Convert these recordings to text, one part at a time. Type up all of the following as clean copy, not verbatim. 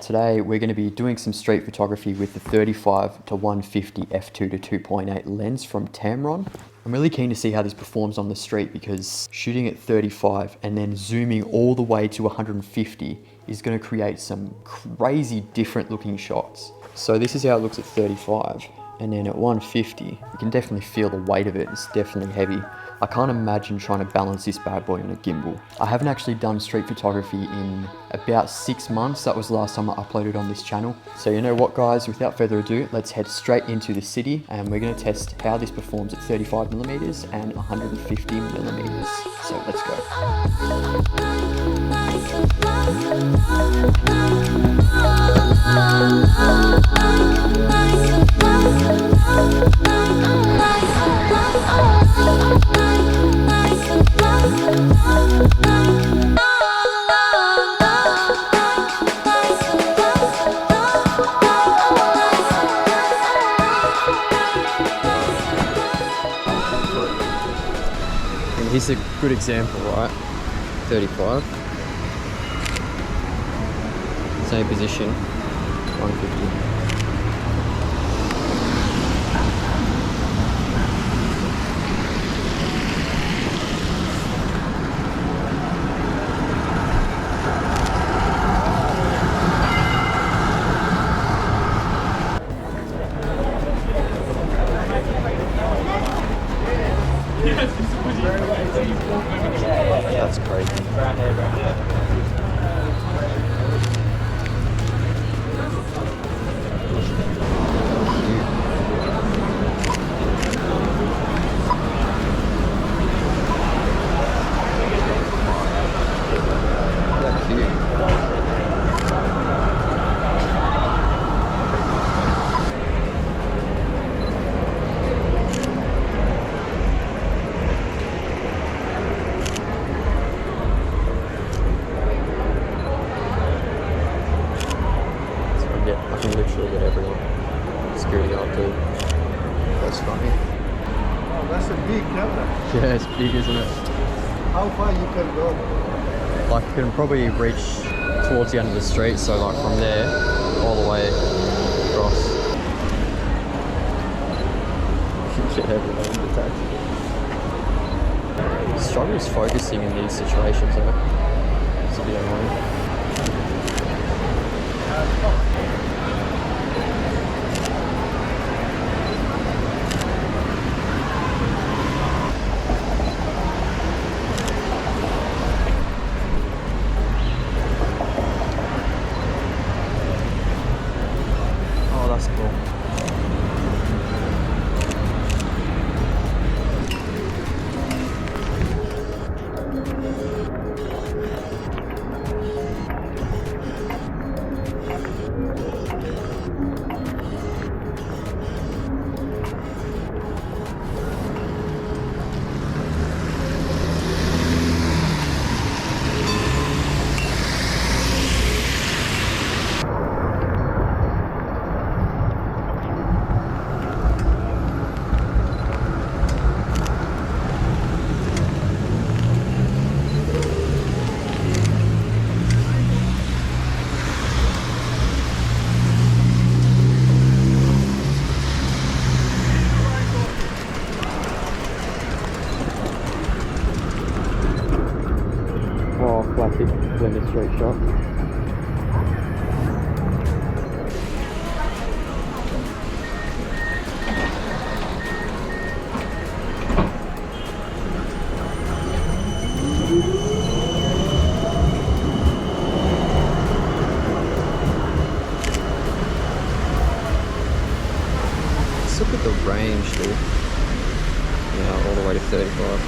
Today we're going to be doing some street photography with the 35 to 150 f2 to 2.8 lens from Tamron. I'm really keen to see how this performs on the street because shooting at 35 and then zooming all the way to 150 is going to create some crazy different looking shots. So this is how it looks at 35, and then at 150 you can definitely feel the weight of it. It's definitely heavy. I can't imagine trying to balance this bad boy on a gimbal. I haven't actually done street photography in about 6 months. That was the last time I uploaded on this channel. So you know what guys, without further ado, let's head straight into the city and we're gonna test how this performs at 35mm and 150mm. So let's Here's a good example, right? 35. Same position, 150. That's crazy. I can literally get everyone. Security guard too. That's funny. Oh, that's a big camera. Yeah, it's big, isn't it? How far you can go? Like, you can probably reach towards the end of the street, so like from there all the way across. Shit everywhere in the taxi. Struggles focusing in these situations though. It's a bit annoying. Oh, that's cool. Classic blended straight shot. Let's look at the range, dude. Yeah, all the way to 35.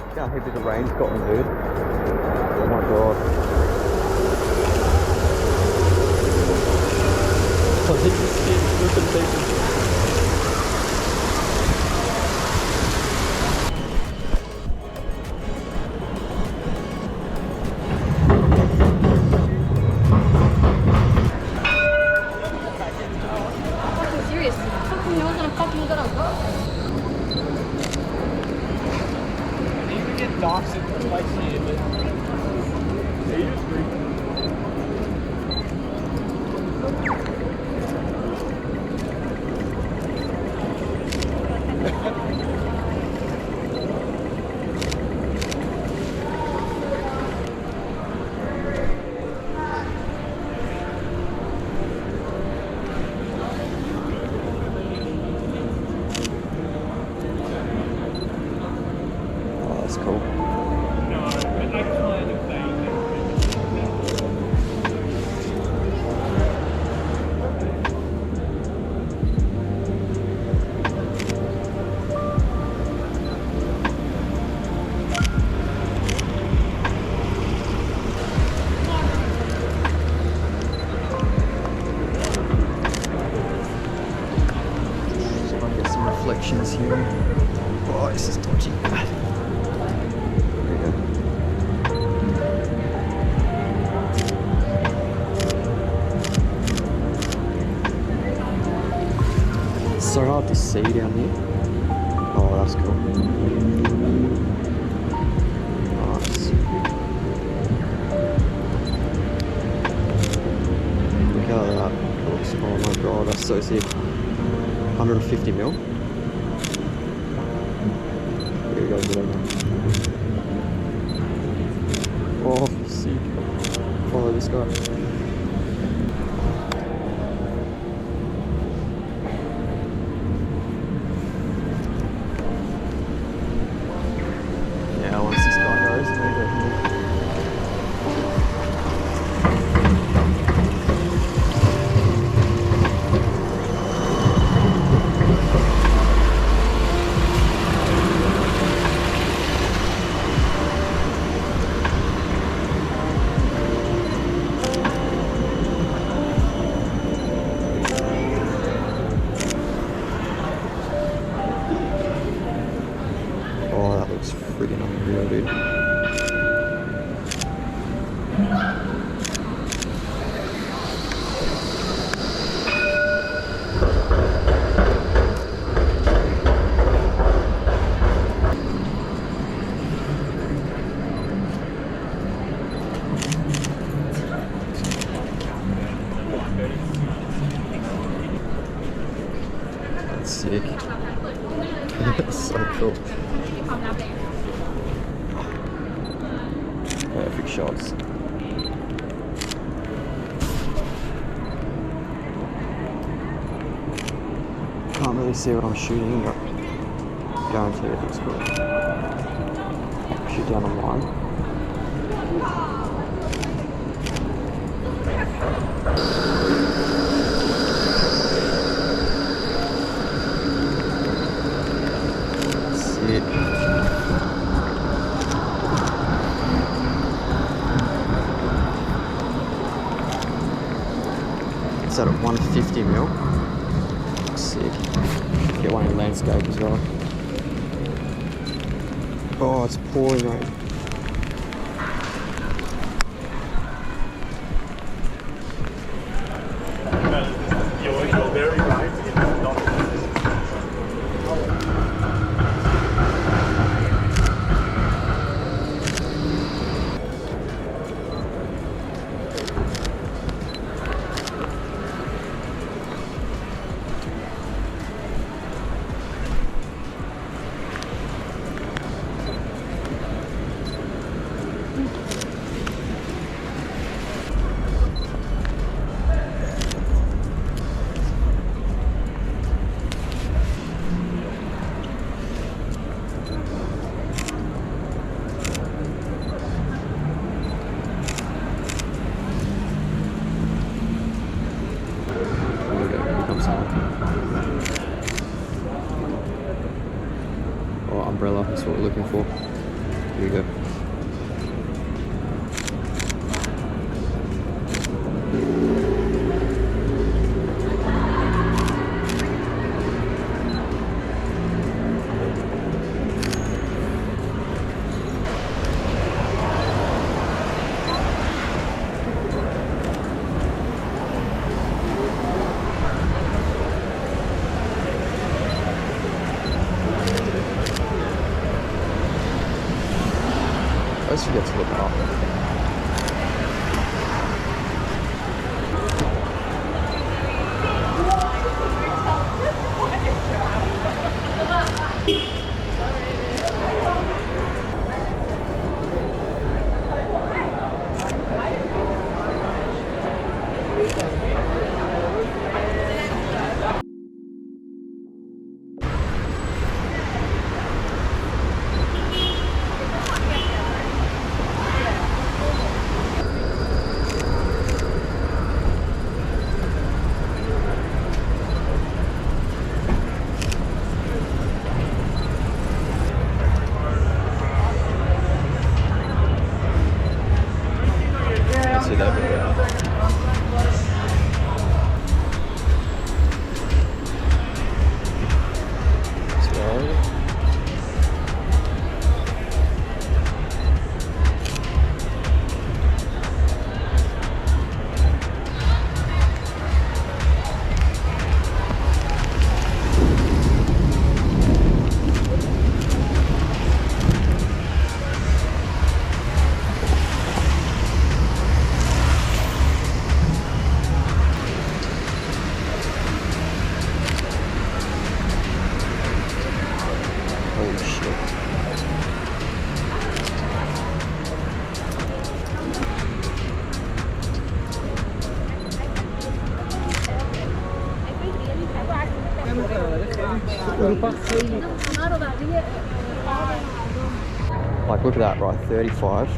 Look how heavy the rain's gotten, dude. Oh my god. Look at people. You get doxed by seeing it. Oh, that's cool. See if I can get some reflections here. Oh, this is dodgy. There we go. It's so hard to see down here. Oh, that's cool. Nice. Look at that. Oh my god, that's so sick. 150 mil. Here we go, oh, sick. Follow this guy. Yeah, once this guy goes, we go here. Oh, that looks friggin' unreal, dude. That's sick. That's so cool. Perfect shots. Can't really see what I'm shooting, but guarantee it looks cool. Shoot down the line. Sick. It's at 150 mil. Looks sick. Get one in landscape as well. Oh, it's pouring rain. You're very right. Oh, umbrella, that's what we're looking for. Here we go. always forget to look up. See that video? Holy shit. Like, look at that, right? 35,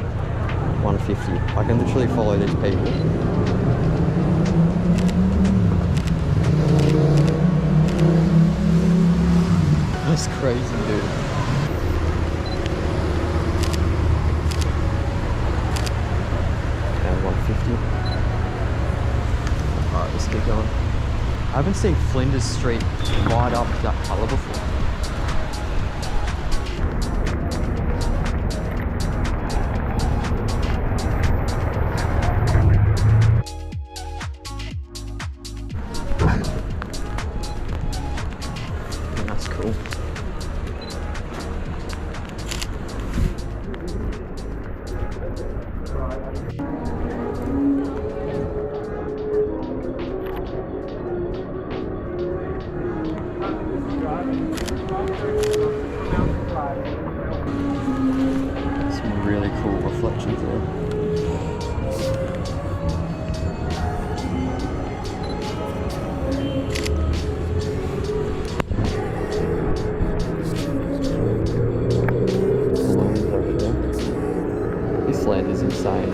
150. I can literally follow these people. That's crazy, dude. And 150. Alright, let's keep going. I haven't seen Flinders Street light up that colour before. That's cool. Some really cool reflections there. This land is insane.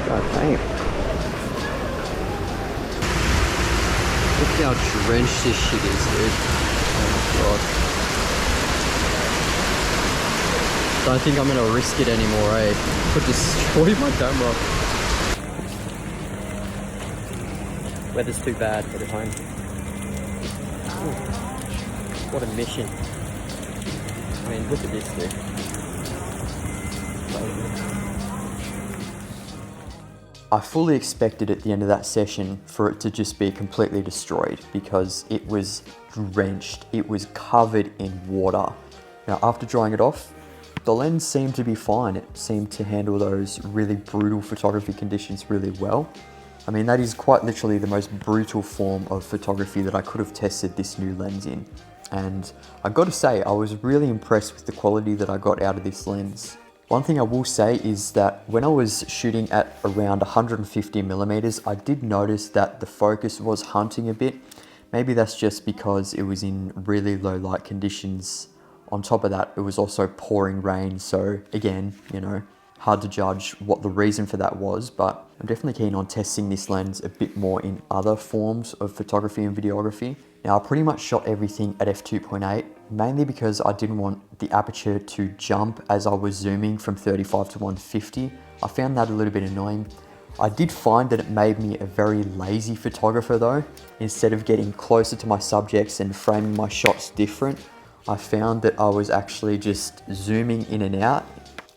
God damn. Look how drenched this shit is, dude. Oh my god. Don't think I'm gonna risk it anymore, eh? Could destroy my camera. Weather's too bad for the home. Ooh. What a mission. I mean, look at this, dude. I fully expected at the end of that session for it to just be completely destroyed because it was drenched. It was covered in water. Now, after drying it off, the lens seemed to be fine. It seemed to handle those really brutal photography conditions really well. I mean, that is quite literally the most brutal form of photography that I could have tested this new lens in. And I got to say, I was really impressed with the quality that I got out of this lens. One thing I will say is that when I was shooting at around 150 millimeters, I did notice that the focus was hunting a bit. Maybe that's just because it was in really low light conditions. On top of that, it was also pouring rain. So again, you know, hard to judge what the reason for that was, but I'm definitely keen on testing this lens a bit more in other forms of photography and videography. Now, I pretty much shot everything at f2.8, mainly because I didn't want the aperture to jump as I was zooming from 35 to 150. I found that a little bit annoying. I did find that it made me a very lazy photographer though. Instead of getting closer to my subjects and framing my shots different, I found that I was actually just zooming in and out.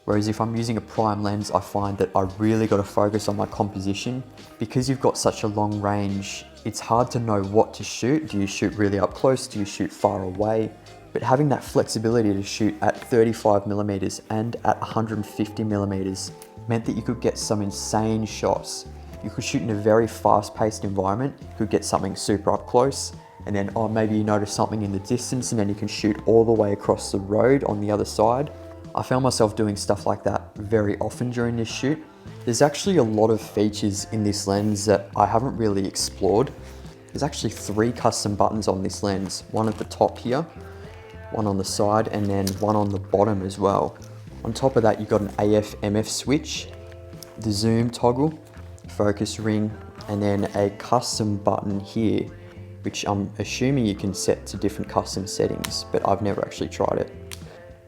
Whereas if I'm using a prime lens, I find that I really got to focus on my composition. Because you've got such a long range, it's hard to know what to shoot. Do you shoot really up close? Do you shoot far away? But having that flexibility to shoot at 35mm and at 150mm meant that you could get some insane shots. You could shoot in a very fast-paced environment. You could get something super up close, and then maybe you notice something in the distance, and then you can shoot all the way across the road on the other side. I found myself doing stuff like that very often during this shoot. There's actually a lot of features in this lens that I haven't really explored. There's actually 3 custom buttons on this lens. One at the top here, one on the side, and then one on the bottom as well. On top of that, you've got an AF/MF switch, the zoom toggle, focus ring, and then a custom button here, which I'm assuming you can set to different custom settings, but I've never actually tried it.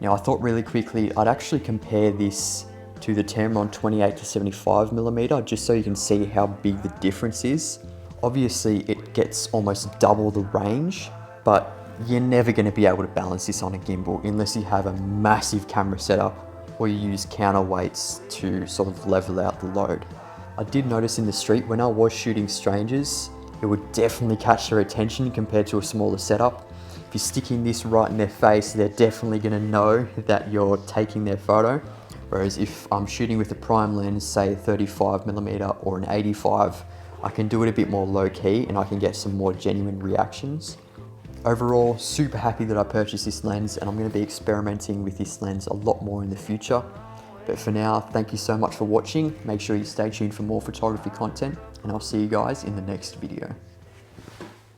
Now, I thought really quickly I'd actually compare this to the Tamron 28 to 75mm, just so you can see how big the difference is. Obviously, it gets almost double the range, but you're never going to be able to balance this on a gimbal unless you have a massive camera setup or you use counterweights to sort of level out the load. I did notice in the street when I was shooting strangers, it would definitely catch their attention compared to a smaller setup. If you're sticking this right in their face, they're definitely going to know that you're taking their photo. Whereas if I'm shooting with a prime lens, say 35mm or an 85, I can do it a bit more low key and I can get some more genuine reactions. Overall, super happy that I purchased this lens, and I'm going to be experimenting with this lens a lot more in the future. But for now, thank you so much for watching. Make sure you stay tuned for more photography content, and I'll see you guys in the next video.